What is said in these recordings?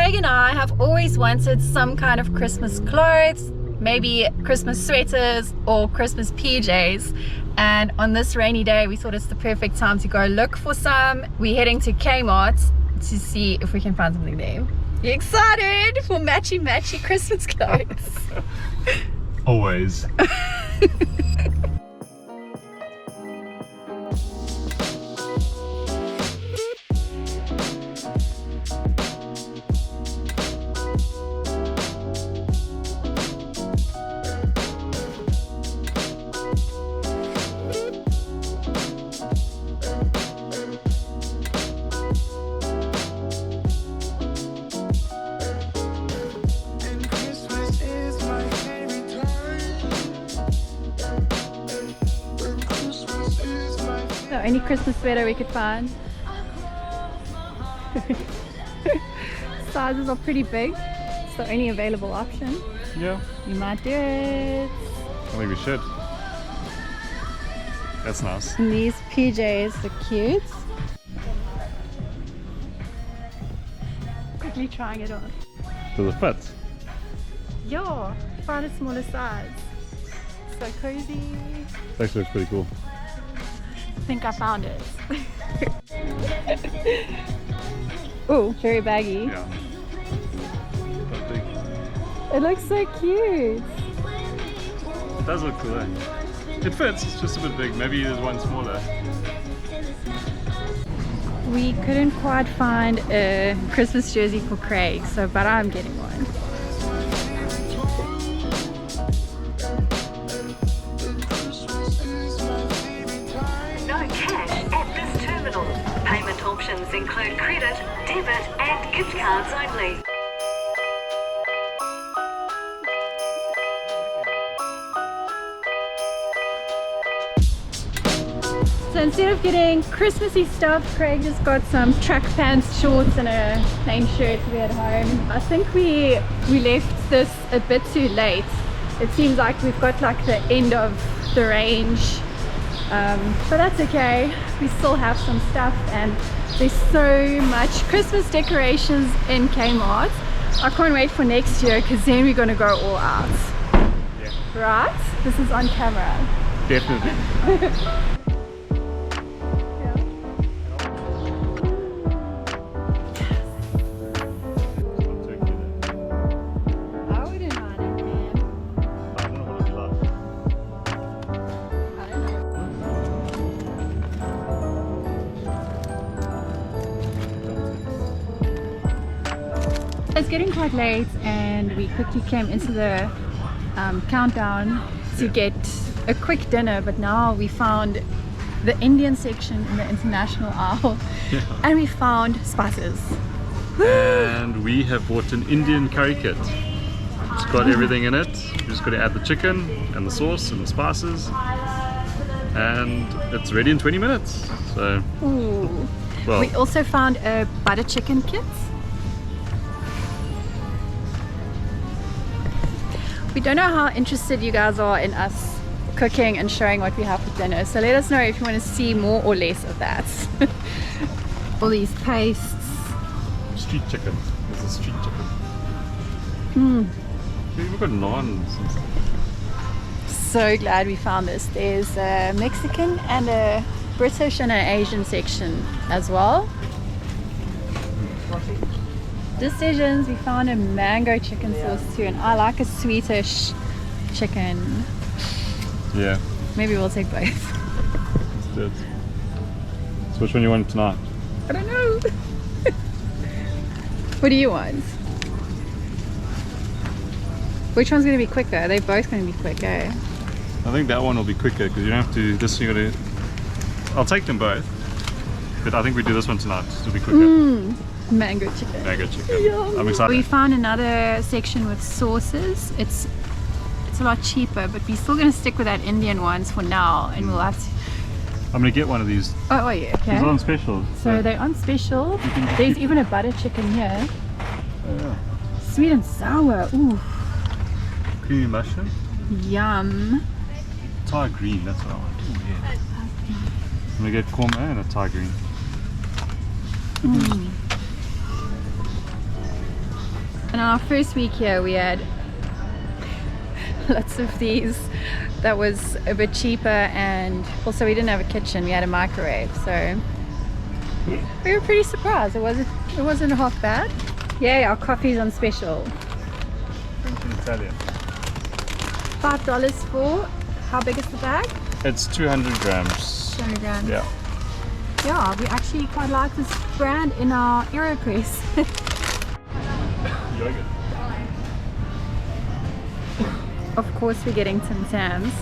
Craig and I have always wanted some kind of Christmas clothes, maybe Christmas sweaters or Christmas PJs, and on this rainy day we thought it's the perfect time to go look for some. We're heading to Kmart to see if we can find something there. You excited for matchy Christmas clothes? Always. Any Christmas sweater we could find. Sizes are pretty big. It's the only available option. Yeah. You might do it. I think we should. That's nice. And these PJs are cute. Quickly trying it on. Does it fit? Yeah, find a smaller size. So cozy. It actually looks pretty cool. I think I found it. Oh, very baggy. Yeah. Quite big. It looks so cute. It does look cool, eh? It fits, it's just a bit big. Maybe there's one smaller. We couldn't quite find a Christmas jersey for Craig, but I'm getting one. Payment options include credit, debit and gift cards only. So instead of getting Christmassy stuff, Craig just got some track pants, shorts and a plain shirt to wear at home. I think we left this a bit too late. It seems like we've got like the end of the range. But that's okay, we still have some stuff and there's so much Christmas decorations in Kmart. I can't wait for next year because then we're going to go all out. Yeah. Right? This is on camera. Definitely. It's getting quite late and we quickly came into the countdown to get a quick dinner, but now we found the Indian section in the international aisle and we found spices. And we have bought an Indian curry kit. It's got everything in it. You just got to add the chicken and the sauce and the spices and it's ready in 20 minutes. So, Ooh. well, We also found a butter chicken kit. We don't know how interested you guys are in us cooking and showing what we have for dinner, so let us know if you want to see more or less of that. All these pastes. street chicken. This is street chicken. We've got naans and stuff. So glad we found this. There's a Mexican and a British and an Asian section as well. Decisions, we found a mango chicken sauce too, and I like a sweetish chicken. Yeah. Maybe we'll take both. Let's do it. So which one you want tonight? I don't know. What do you want? Which one's going to be quicker? They're both going to be quick, eh? I think that one will be quicker because you don't have to, this you gotta, I'll take them both, but I think we do this one tonight, it'll be quicker. Mango chicken. Mango chicken. Yum. I'm excited. We found another section with sauces. It's a lot cheaper, but we're still going to stick with that Indian ones for now, and we'll have to... I'm going to get one of these. Oh yeah, okay. These are on special. So they're on special. There's even a butter chicken here. Oh, yeah. Sweet and sour. Ooh. Creamy mushroom. Yum. Thai green, that's what I want. Ooh, yeah. I'm going to get korma and a Thai green. And our first week here we had lots of these. That was a bit cheaper, and also we didn't have a kitchen, we had a microwave, so we were pretty surprised. It wasn't half bad. Yay, our coffee's on special. Drinking Italian. $5 for, how big is the bag? It's 200 grams. 200 grams. Yeah. Yeah, we actually quite like this brand in our AeroPress. Yogurt. Of course we're getting Tim Tams.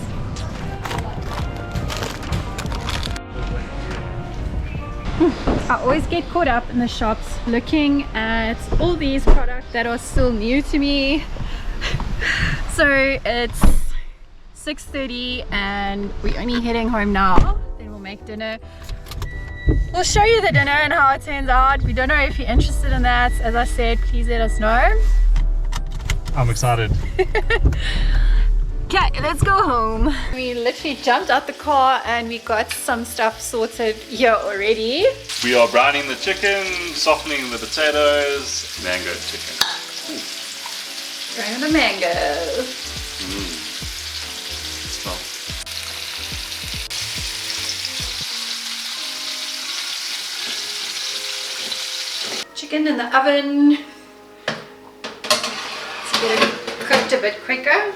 I always get caught up in the shops looking at all these products that are still new to me. So it's 6:30 and we're only heading home now. Then we'll make dinner. We'll show you the dinner and how it turns out. We don't know if you're interested in that. As I said, please let us know. I'm excited. Okay, let's go home. We literally jumped out the car and we got some stuff sorted here already. We are browning the chicken, softening the potatoes, mango chicken. Trying the mango. Smell. Chicken in the oven. To get it cooked a bit quicker.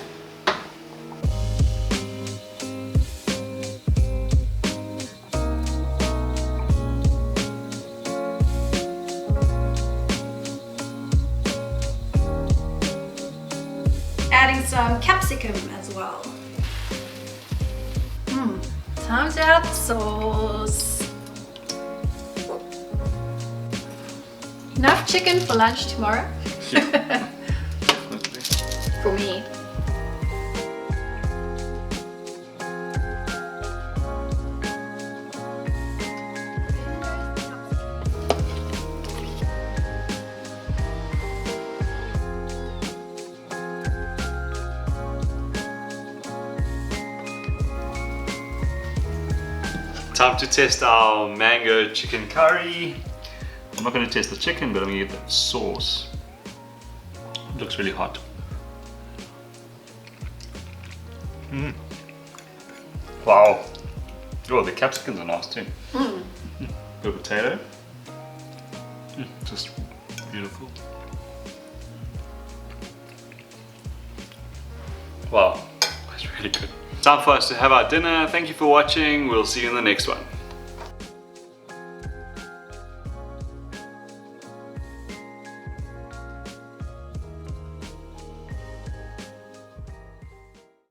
Adding some capsicum as well. Time to add the sauce. Enough chicken for lunch tomorrow. Yeah. For me. Time to test our mango chicken curry. I'm not going to test the chicken, but I'm going to get the sauce. It looks really hot. Wow. Oh, the capsicums are nice too. The potato. Just beautiful. Wow, that's really good. Time for us to have our dinner. Thank you for watching. We'll see you in the next one.